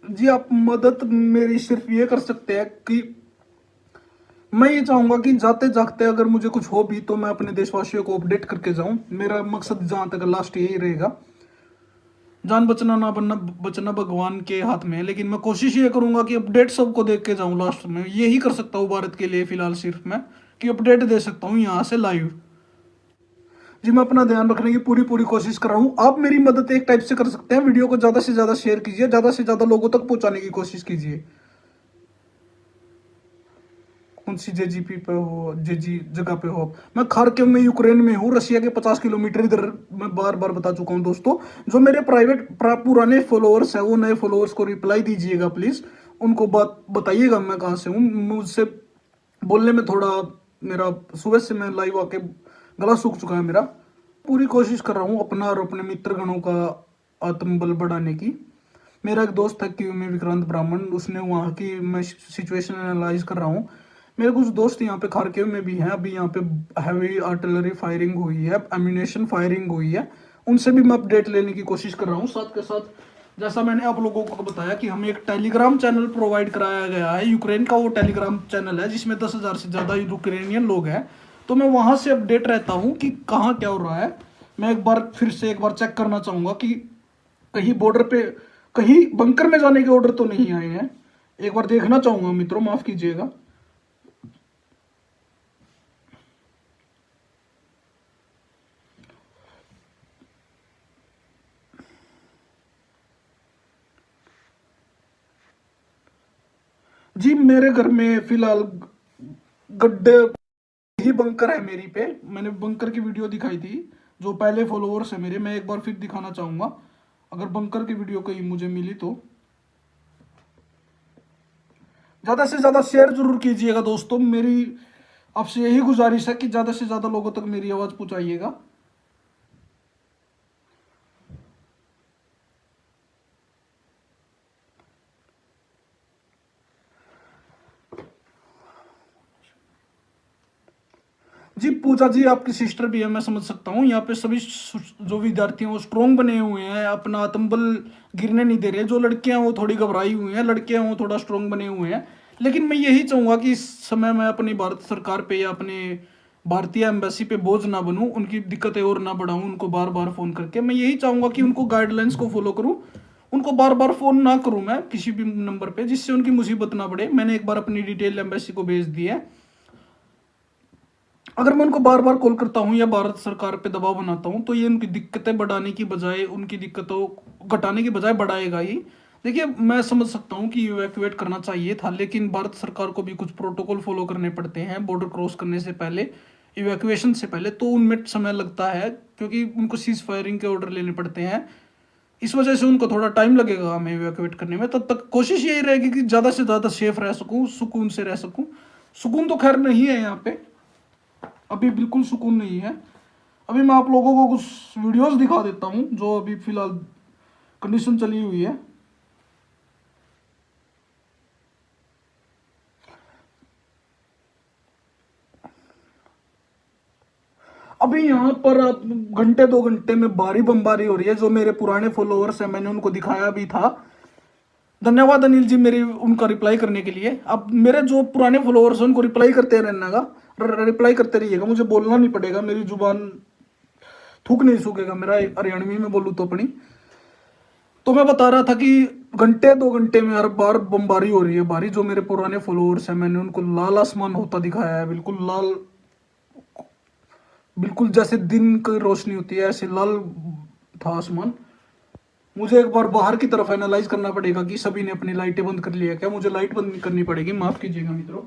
जी आप मदद मेरी सिर्फ ये कर सकते हैं कि मैं ये चाहूंगा कि जाते जागते अगर मुझे कुछ हो भी तो मैं अपने देशवासियों को अपडेट करके जाऊं। मेरा मकसद जहां तक लास्ट यही रहेगा। जान बचना ना बनना बचना भगवान के हाथ में है, लेकिन मैं कोशिश ये करूंगा कि अपडेट सबको देख के जाऊं। लास्ट में यही कर सकता हूँ भारत के लिए फिलहाल सिर्फ मैं, कि अपडेट दे सकता हूँ यहाँ से लाइव। जी मैं अपना ध्यान रखने की पूरी पूरी कोशिश कर रहा हूँ। आप मेरी मदद एक टाइप से कर सकते हैं, वीडियो को ज्यादा से ज्यादा शेयर कीजिए, ज्यादा से ज्यादा लोगों तक पहुंचाने की कोशिश कीजिए। कौन सी जेजीपी पे हो, जेजी जगह पे हो? मैं खार्किव में यूक्रेन में हूँ, रशिया के 50 किलोमीटर इधर। मैं बार बार बता चुका हूँ दोस्तों। जो मेरे पुराने फॉलोअर्स हैं वो नए फॉलोअर्स को रिप्लाई दीजिएगा प्लीज। उनको बात बताइएगा मैं कहाँ से हूँ। मुझसे बोलने में थोड़ा मेरा सुबह से मैं लाइव आके गला सूख चुका है मेरा। पूरी कोशिश कर रहा हूँ अपना और अपने मित्रगणों का आत्मबल बढ़ाने की। मेरा एक दोस्त है क्यू में, विक्रांत ब्राह्मण, उसने वहाँ की मैं सिचुएशन एनालाइज कर रहा हूँ। मेरे कुछ दोस्त यहाँ पे खारकेव में भी हैं। अभी यहाँ पे हैवी आर्टिलरी फायरिंग हुई है, एम्यूनेशन फायरिंग हुई है। उनसे भी मैं अपडेट लेने की कोशिश कर रहा हूँ। साथ के साथ जैसा मैंने आप लोगों को बताया कि हमें एक टेलीग्राम चैनल प्रोवाइड कराया गया है, यूक्रेन का वो टेलीग्राम चैनल है जिसमें 10,000 से ज़्यादा यूक्रेनियन लोग हैं। तो मैं वहाँ से अपडेट रहता हूँ कि कहाँ क्या हो रहा है। मैं एक बार चेक करना चाहूँगा कि कहीं बॉर्डर पे कहीं बंकर में जाने के ऑर्डर तो नहीं आए हैं। एक बार देखना चाहूंगा मित्रों, माफ कीजिएगा। जी मेरे घर में फिलहाल गड्ढे ही बंकर है मेरी पे। मैंने बंकर की वीडियो दिखाई थी। जो पहले फॉलोअर्स है मेरे, मैं एक बार फिर दिखाना चाहूंगा अगर बंकर की वीडियो कहीं मुझे मिली तो। ज्यादा से ज्यादा शेयर जरूर कीजिएगा दोस्तों। मेरी आपसे यही गुजारिश है कि ज्यादा से ज्यादा लोगों तक मेरी आवाज पहुंचाइएगा। जी पूजा जी आपकी सिस्टर भी है, मैं समझ सकता हूँ। यहाँ पे सभी जो विद्यार्थी हैं वो स्ट्रोंग बने हुए हैं, अपना आत्मबल गिरने नहीं दे रहे। जो लड़कियां हैं वो थोड़ी घबराई हुई हैं, लड़के हैं वो थोड़ा स्ट्रोंग बने हुए हैं। लेकिन मैं यही चाहूंगा कि इस समय मैं अपनी भारत सरकार पे या अपने भारतीय एम्बेसी पे बोझ ना बनूं, उनकी दिक्कतें और ना बढ़ाऊं। उनको बार बार फोन करके मैं यही चाहूंगा कि उनको गाइडलाइंस को फॉलो करूं। उनको बार बार फोन ना करूं मैं किसी भी नंबर पे, जिससे उनकी मुसीबत ना बढ़े। मैंने एक बार अपनी डिटेल एम्बेसी को भेज दी है। अगर मैं उनको बार बार कॉल करता हूँ या भारत सरकार पे दबाव बनाता हूँ तो ये उनकी दिक्कतें बढ़ाने की बजाय, उनकी दिक्कतों घटाने की बजाय बढ़ाएगा ही। देखिए मैं समझ सकता हूँ कि इवैक्यूएट करना चाहिए था, लेकिन भारत सरकार को भी कुछ प्रोटोकॉल फॉलो करने पड़ते हैं बॉर्डर क्रॉस करने से पहले, इवैक्यूएशन से पहले। तो उनमें समय लगता है क्योंकि उनको सीज फायरिंग के ऑर्डर लेने पड़ते हैं। इस वजह से उनको थोड़ा टाइम लगेगा हमें इवैक्यूएट करने में। तब तक कोशिश यही रहेगी कि ज़्यादा से ज़्यादा सेफ रह सकूँ, सुकून से रह सकूँ। सुकून तो खैर नहीं है यहाँ पे, अभी बिल्कुल सुकून नहीं है। अभी मैं आप लोगों को कुछ वीडियोस दिखा देता हूँ जो अभी फिलहाल कंडीशन चली हुई है। अभी यहाँ पर आप घंटे 2 घंटे में भारी बमबारी हो रही है। जो मेरे पुराने फॉलोअर्स हैं मैंने उनको दिखाया भी था। धन्यवाद अनिल जी मेरी उनका रिप्लाई करने के लिए। अब मेरे जो पुराने फॉलोअर्स हैं उनको रिप्लाई करते रहना का, रिप्लाई करते रहिएगा। मुझे बोलना नहीं पड़ेगा, मेरी जुबान थूक नहीं सूखेगा मेरा, हरियाणवी में बोलूँ तो अपनी। तो मैं बता रहा था कि घंटे 2 घंटे में हर बार बमबारी हो रही है भारी। जो मेरे पुराने फॉलोअर्स हैं मैंने उनको लाल आसमान होता दिखाया है, बिल्कुल लाल, बिल्कुल जैसे दिन की रोशनी होती है ऐसे लाल था आसमान। मुझे एक बार बाहर की तरफ एनालाइज करना पड़ेगा कि सभी ने अपनी लाइटें बंद कर लिया है क्या। मुझे लाइट बंद करनी पड़ेगी, माफ कीजिएगा मित्रों।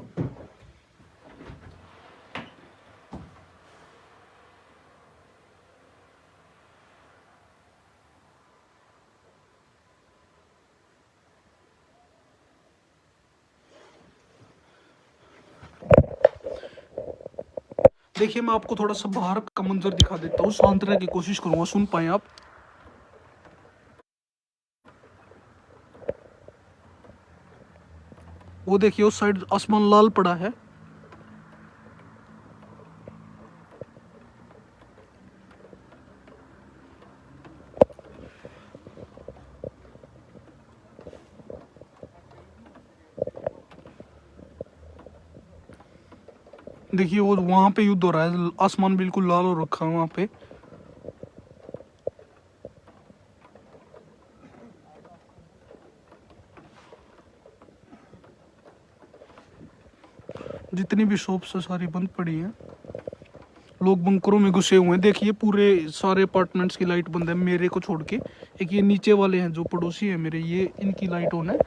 देखिए मैं आपको थोड़ा सा बाहर का मंजर दिखा देता हूँ, शांत रहने की कोशिश करूंगा, सुन पाए आप। वो देखिए उस साइड आसमान लाल पड़ा है। देखिए वो वहां पे युद्ध हो रहा है, आसमान बिल्कुल लाल हो रखा है वहां पे। जितनी भी शॉप्स है सारी बंद पड़ी हैं, लोग बंकरों में घुसे हुए हैं। देखिए पूरे सारे अपार्टमेंट्स की लाइट बंद है मेरे को छोड़ के। एक ये नीचे वाले हैं जो पड़ोसी है मेरे, ये इनकी लाइट ऑन है।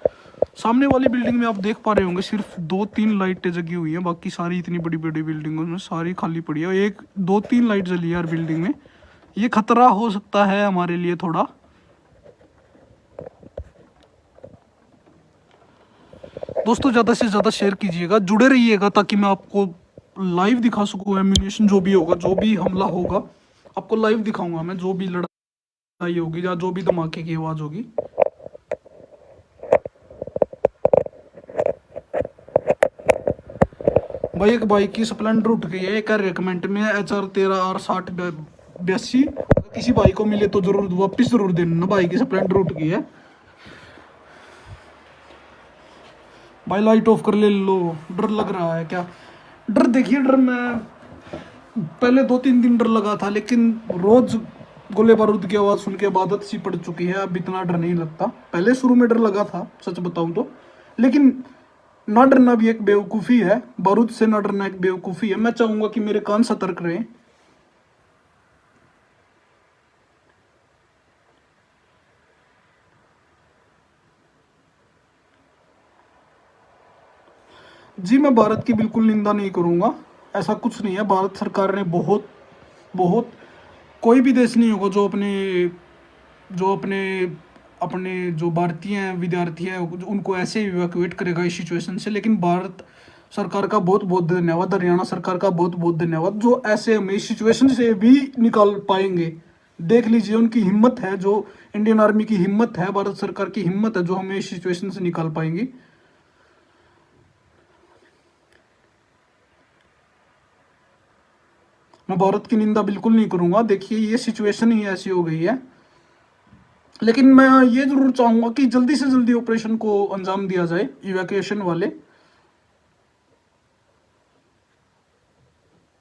सामने वाली बिल्डिंग में आप देख पा रहे होंगे सिर्फ 2-3 लाइटें जगी हुई हैं, बाकी सारी इतनी बड़ी बड़ी बिल्डिंगों में सारी खाली पड़ी है। एक 2-3 लाइट जली है यार बिल्डिंग में। ये खतरा हो सकता है हमारे लिए थोड़ा। दोस्तों ज़्यादा से ज़्यादा शेयर कीजिएगा, जुड़े रहिएगा ताकि मैं आपको लाइव दिखा सकूँ एम्यूनेशन जो भी होगा, जो भी हमला होगा आपको लाइव दिखाऊंगा मैं, जो भी लड़ाई होगी या जो भी धमाके की आवाज़ होगी। भाई एक बाइक की स्प्लेंडर उठ गई है, एक रिकमेंड में HR13R6082। किसी भाई को मिले तो जरूर वापिस जरूर देना, भाई की स्प्लेंडर उठ गई है। भाई लाइट ऑफ कर ले लो, डर लग रहा है क्या? डर देखिए, डर मैं पहले 2-3 दिन डर लगा था, लेकिन रोज गोले बारूद की आवाज़ सुन के आदत सी पड़ चुकी है, अब इतना डर नहीं लगता। पहले शुरू में डर लगा था सच बताऊं तो, लेकिन ना डरना भी एक बेवकूफ़ी है, बारूद से ना डरना एक बेवकूफ़ी है। मैं चाहूंगा कि मेरे कान सतर्क रहें। जी मैं भारत की बिल्कुल निंदा नहीं करूंगा, ऐसा कुछ नहीं है। भारत सरकार ने बहुत बहुत, कोई भी देश नहीं होगा जो अपने अपने जो भारतीय हैं, विद्यार्थी हैं, उनको ऐसे इवैक्यूएट करेगा इस सिचुएशन से। लेकिन भारत सरकार का बहुत बहुत धन्यवाद, हरियाणा सरकार का बहुत बहुत धन्यवाद, जो ऐसे हमें इस सिचुएशन से भी निकाल पाएंगे। देख लीजिए उनकी हिम्मत है, जो इंडियन आर्मी की हिम्मत है, भारत सरकार की हिम्मत है, जो हमें इस सिचुएशन से निकाल पाएंगी। मैं भारत की निंदा बिल्कुल नहीं करूंगा। देखिए ये सिचुएशन ही ऐसी हो गई है, लेकिन मैं ये जरूर चाहूंगा कि जल्दी से जल्दी ऑपरेशन को अंजाम दिया जाए, इवैक्यूएशन वाले।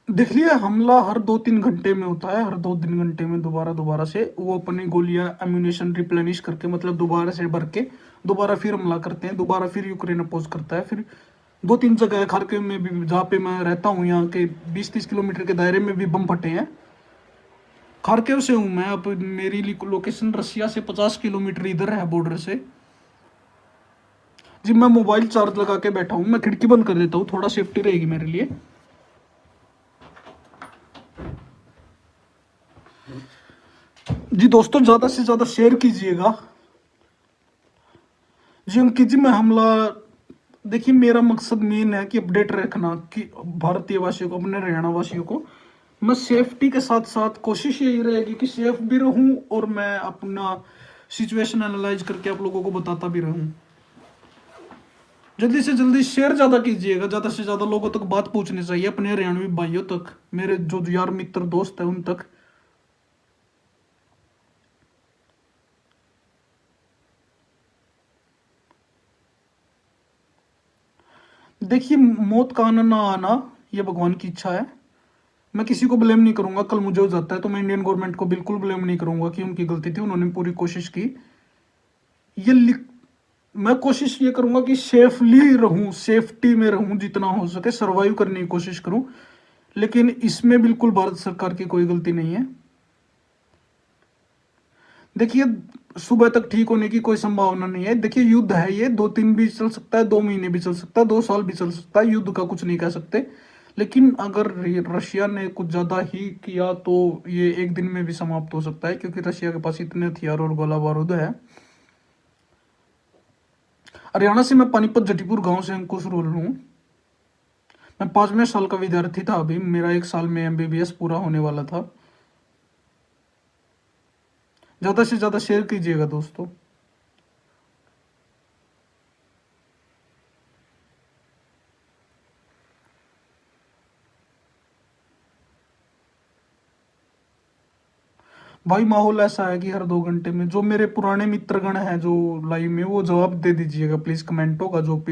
देख लिया, हमला हर 2-3 घंटे में होता है, हर 2-3 घंटे में दोबारा दोबारा से वो अपनी गोलियां एम्यूनेशन रिप्लेनिश करके, मतलब दोबारा से भर के दोबारा फिर हमला करते हैं, दोबारा फिर यूक्रेन अपोज करता है। फिर 2-3 जगह है खार्किव में भी, जहाँ पे मैं रहता हूँ, यहाँ के 20-30 किलोमीटर के दायरे में भी बम फटे हैं। खार्किव से हूँ मैं, अब मेरी लोकेशन रसिया से 50 किलोमीटर इधर है बॉर्डर से। जी मैं मोबाइल चार्ज लगा के बैठा हूँ, मैं खिड़की बंद कर देता हूँ, थोड़ा सेफ्टी रहेगी मेरे लिए। जी दोस्तों ज़्यादा से ज़्यादा शेयर कीजिएगा। जी अंकित जी, मैं हमला, देखिए मेरा मकसद मेन है कि अपडेट रखना कि भारतीय वासियों को, अपने हरियाणा वासियों को मैं सेफ्टी के साथ साथ कोशिश यही रहेगी कि सेफ भी रहूं और मैं अपना सिचुएशन एनालाइज करके आप लोगों को बताता भी रहूं। जल्दी से जल्दी शेयर ज़्यादा कीजिएगा, ज़्यादा से ज़्यादा लोगों तक बात पहुंचनी चाहिए, अपने हरियाणवी भाइयों तक, मेरे जो यार मित्र दोस्त हैं उन तक। देखिए मौत का आना ना आना ये भगवान की इच्छा है, मैं किसी को ब्लेम नहीं करूंगा। कल मुझे हो जाता है तो मैं इंडियन गवर्नमेंट को बिल्कुल ब्लेम नहीं करूंगा कि उनकी गलती थी, उन्होंने पूरी कोशिश की। ये मैं कोशिश ये करूंगा कि सेफली रहूं, सेफ्टी में रहूं, जितना हो सके सरवाइव करने की कोशिश करूं। लेकिन इसमें बिल्कुल भारत सरकार की कोई गलती नहीं है। देखिए सुबह तक ठीक होने की कोई संभावना नहीं है। देखिए युद्ध है, ये 2-3 भी चल सकता है, 2 महीने भी चल सकता है, 2 साल भी चल सकता है, युद्ध का कुछ नहीं कह सकते। लेकिन अगर रशिया ने कुछ ज्यादा ही किया तो ये एक दिन में भी समाप्त हो सकता है, क्योंकि रशिया के पास इतने हथियार और गोला बारूद है। हरियाणा से मैं पानीपत जटीपुर गांव से अंकुश रोल हूँ। मैं 5वें साल का विद्यार्थी था, अभी मेरा 1 साल में MBBS पूरा होने वाला था। ज्यादा से ज्यादा शेयर कीजिएगा दोस्तों। भाई माहौल ऐसा है कि हर 2 घंटे में जो मेरे पुराने मित्रगण हैं जो लाइव में, वो जवाब दे दीजिएगा प्लीज कमेंटों का, जो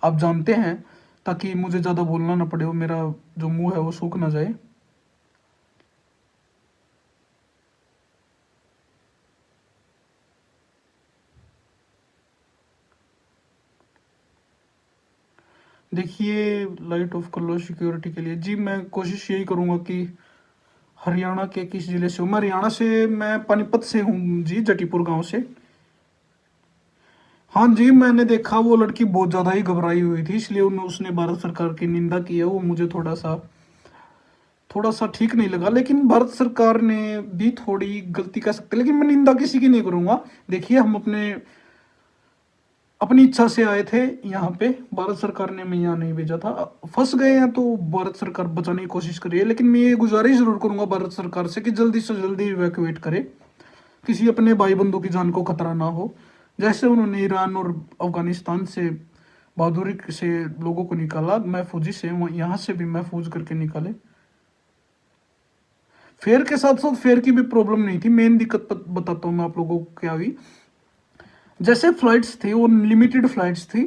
आप जानते हैं, ताकि मुझे ज़्यादा बोलना ना पड़े, वो मेरा जो मुंह है वो सूख ना जाए। देखिए लाइट ऑफ कर लो सिक्योरिटी के लिए। जी मैं कोशिश यही करूँगा कि हरियाणा के किस जिले से हूँ? मैं हरियाणा से, मैं पानीपत से हूँ जी, जटीपुर गांव से। हाँ जी, मैंने देखा वो लड़की बहुत ज़्यादा ही घबराई हुई थी, इसलिए उसने भारत सरकार की निंदा की है। वो मुझे थोड़ा सा ठीक नहीं लगा, लेकिन भारत सरकार ने भी थोड़ी गलती कर सकते, लेकिन मैं निंदा किसी की नहीं करूँगा। देखिए हम अपनी इच्छा से आए थे यहाँ पे, भारत सरकार ने हमें यहाँ नहीं भेजा था। फंस गए हैं तो भारत सरकार बचाने की कोशिश करिए, लेकिन मैं ये गुजारिश जरूर करूंगा भारत सरकार से कि जल्दी से जल्दी इवैक्यूएट करे, किसी अपने भाई बंधु की जान को खतरा ना हो। जैसे उन्होंने ईरान और अफगानिस्तान से बहादुरी से लोगों को निकाला महफूजी से, यहाँ से भी महफूज करके निकाले। फेयर के साथ साथ फेयर की भी प्रॉब्लम नहीं थी। मेन दिक्कत बताता हूँ मैं आप लोगों को क्या हुई। जैसे फ्लाइट्स थी वो लिमिटेड फ्लाइट्स थी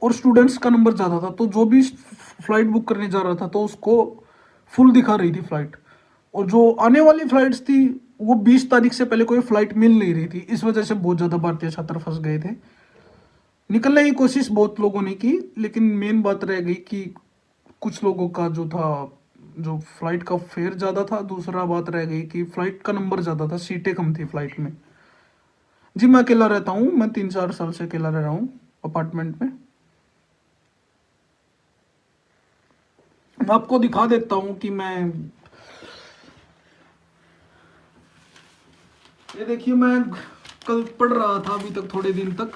और स्टूडेंट्स का नंबर ज़्यादा था, तो जो भी फ्लाइट बुक करने जा रहा था तो उसको फुल दिखा रही थी फ्लाइट। और जो आने वाली फ्लाइट्स थी वो 20 तारीख से पहले कोई फ्लाइट मिल नहीं रही थी। इस वजह से बहुत ज़्यादा भारतीय छात्र फंस गए थे। निकलने की कोशिश बहुत लोगों ने की, लेकिन मेन बात रह गई कि कुछ लोगों का जो था, जो फ्लाइट का फेयर ज़्यादा था। दूसरा बात रह गई कि फ्लाइट का नंबर ज़्यादा था, सीटें कम थी फ्लाइट में। जी मैं अकेला रहता हूँ, मैं 3-4 साल से अकेला रह रहा हूँ अपार्टमेंट में। मैं आपको दिखा देता हूँ कि मैं, ये देखिए मैं कल पढ़ रहा था अभी तक थोड़े दिन तक।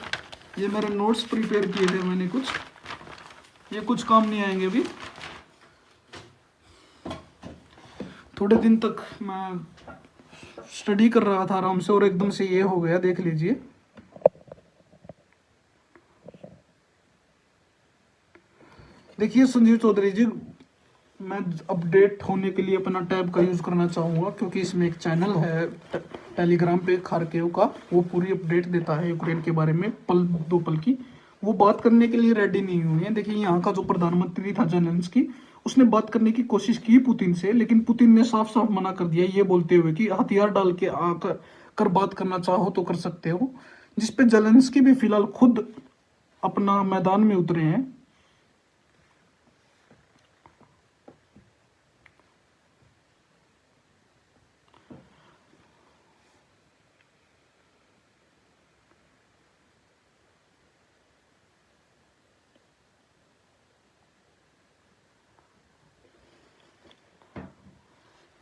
ये मेरे नोट्स प्रिपेयर किए थे मैंने कुछ, ये कुछ काम नहीं आएंगे अभी। थोड़े दिन तक मैं स्टडी कर रहा था आराम से और एकदम से ये हो गया, देख लीजिए। देखिए संजीव चौधरी जी, मैं अपडेट होने के लिए अपना टैब का यूज़ करना चाहूँगा, क्योंकि इसमें एक चैनल है टेलीग्राम पे खारकेव का, वो पूरी अपडेट देता है यूक्रेन के बारे में पल दो पल की। वो बात करने के लिए रेडी नहीं हुई है। देखिए यहाँ का जो प्रधानमंत्री था जेलेंस्की, उसने बात करने की कोशिश की पुतिन से, लेकिन पुतिन ने साफ साफ मना कर दिया, ये बोलते हुए कि हथियार डाल के आकर बात करना चाहो तो कर सकते हो। जिसपे जेलेंस्की भी फिलहाल खुद अपना मैदान में उतरे हैं।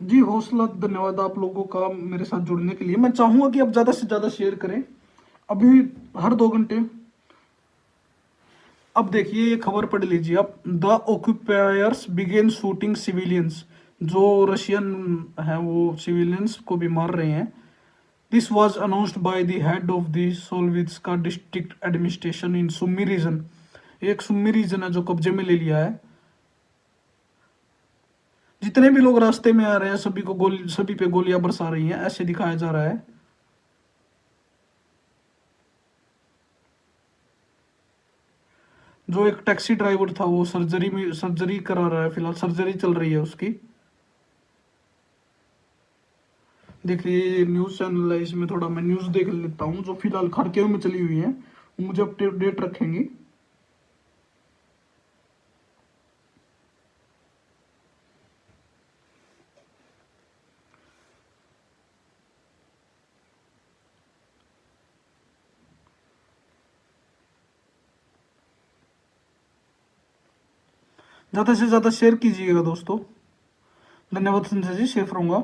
जी हौसला, धन्यवाद आप लोगों का मेरे साथ जुड़ने के लिए। मैं चाहूंगा कि आप ज्यादा से ज्यादा शेयर करें अभी, हर 2 घंटे। अब देखिए ये खबर पढ़ लीजिए आप, the occupiers began shooting civilians. जो रशियन है वो सिविलियंस को भी मार रहे हैं। This was announced by the head of the Solovytska district administration in Sumy region. एक सुमी रीजन है जो कब्जे में ले लिया है। जितने भी लोग रास्ते में आ रहे हैं सभी पे गोलियां बरसा रही हैं, ऐसे दिखाया जा रहा है। जो एक टैक्सी ड्राइवर था वो सर्जरी करा रहा है, फिलहाल सर्जरी चल रही है उसकी। देखिए न्यूज चैनल है, इसमें थोड़ा मैं न्यूज देख लेता हूँ जो फिलहाल खारकेव में चली हुई है, वो मुझे अपडेट रखेंगी। ज्यादा से ज्यादा शेयर कीजिएगा दोस्तों। धन्यवाद संजय जी, शेयर करूंगा।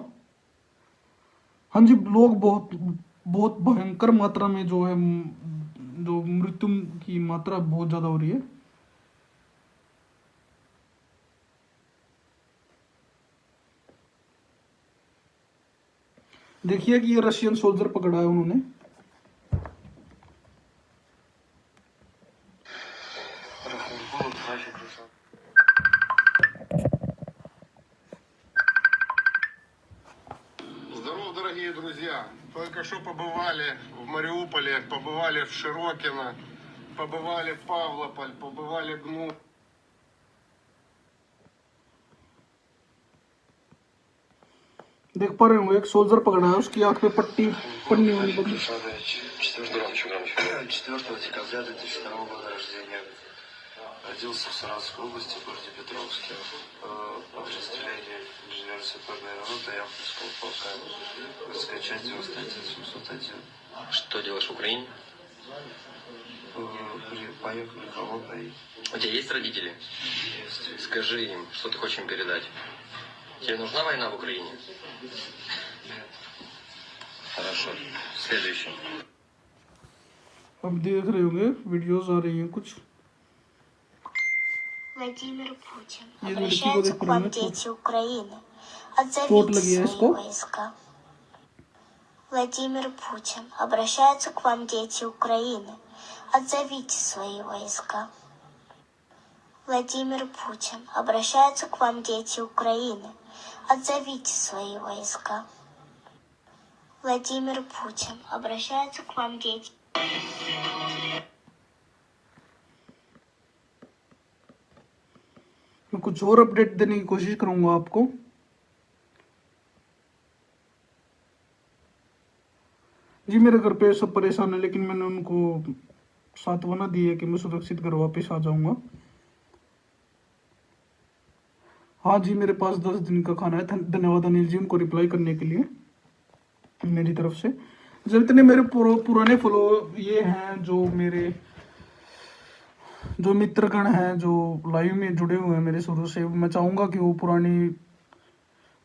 हाँ जी, लोग बहुत बहुत भयंकर मात्रा में जो है, जो मृत्यु की मात्रा बहुत ज्यादा हो रही है। देखिए कि ये रशियन सोल्जर पकड़ा है उन्होंने। Здорово, дорогие друзья! Только что побывали в Мариуполе, побывали в Широкино, побывали в Павлополь, побывали в Гну. देख पा रहे होंगे, एक सोल्जर पकड़ा है, उसकी आंख पे पट्टी पन्नी वाली बंदी। 4 декабря 2002 года рождения. Родился в Саратовской области, в городе Петровске. Подразделение инженерно-саперной роты Ямпольского полка. Воинская часть 91-701. Что делаешь в Украине? Поехали в Холодное. У тебя есть родители? Есть. Скажи им, что ты хочешь им передать. Тебе нужна война в Украине? Нет. Хорошо. Следующий. अब देख रहे होंगे वीडियोस आ रही हैं कुछ। Владимир Путин. ये लड़की को Обращаются देख к रहे вам हैं, дети Украины. चोट Отзовите लगी है свои इसको। войска. Владимир Путин. Обращаются к вам дети Украины. Отзовите свои войска. Владимир Путин. Обращаются к вам дети Украины. Отзовите свои войска. Владимир Путин. Обращаются к вам дети. मैं कुछ और अपडेट देने की कोशिश करूंगा आपको। जी मेरे घर पे सब परेशान है, लेकिन मैंने उनको सांत्वना दी है कि मैं सुरक्षित घर वापस आ जाऊंगा। हाँ जी, मेरे पास 10 दिन का खाना है। धन्यवाद अनिल जी उनको रिप्लाई करने के लिए मेरी तरफ से। जब इतने मेरे पुराने फॉलो ये हैं, जो मित्रगण हैं जो लाइव में जुड़े हुए हैं मेरे शुरू से, मैं चाहूँगा कि वो पुरानी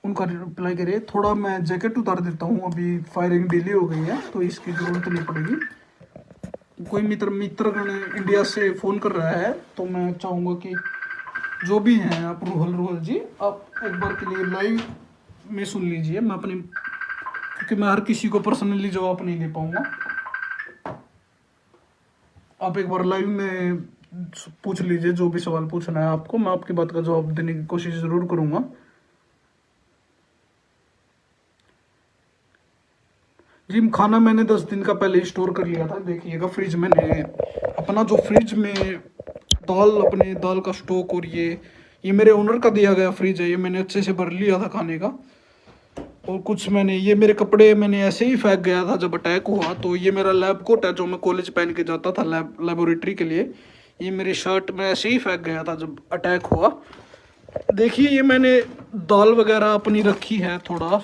उनका रिप्लाई करे। थोड़ा मैं जैकेट उतार देता हूँ, अभी फायरिंग डिले हो गई है तो इसकी ज़रूरत नहीं पड़ेगी। कोई मित्रगण इंडिया से फ़ोन कर रहा है तो मैं चाहूँगा कि जो भी हैं आप रूहल जी, आप एक बार के लिए लाइव में सुन लीजिए। मैं अपनी, क्योंकि मैं हर किसी को पर्सनली जवाब नहीं दे पाऊँगा। आप एक बार लाइव में पूछ लीजिए जो भी सवाल पूछना है आपको, मैं आपकी बात का जवाब देने की कोशिश ज़रूर करूँगा। जी खाना मैंने 10 दिन का पहले स्टोर कर लिया था। देखिएगा फ्रिज, मैंने अपना जो फ्रिज में अपने दाल का स्टॉक, और ये मेरे ओनर का दिया गया फ्रिज है, ये मैंने अच्छे से भर लिया था खाने का। और कुछ ये मेरे कपड़े मैंने ऐसे ही फेंक गया था जब अटैक हुआ। तो ये मेरा लैब कोट है जो मैं कॉलेज पहन के जाता था लेबोरेटरी के लिए। ये मेरी शर्ट मैं ऐसे ही फेंक गया था जब अटैक हुआ। देखिए ये मैंने दाल वगैरह अपनी रखी है थोड़ा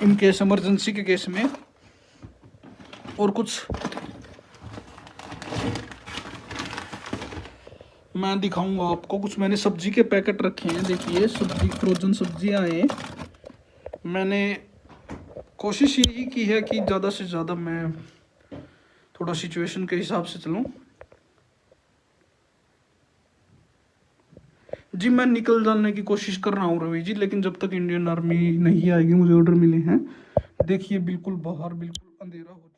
इन केस इमरजेंसी के केस में। और कुछ मैं दिखाऊंगा आपको, कुछ मैंने सब्जी के पैकेट रखे हैं। देखिए सब्जी, फ्रोजन सब्जियां हैं। मैंने कोशिश यही की है कि ज़्यादा से ज़्यादा मैं थोड़ा सिचुएशन के हिसाब से चलूं। जी मैं निकल जाने की कोशिश कर रहा हूँ रवि जी, लेकिन जब तक इंडियन आर्मी नहीं आएगी, मुझे ऑर्डर मिले हैं। देखिए बिल्कुल बाहर बिल्कुल अंधेरा हो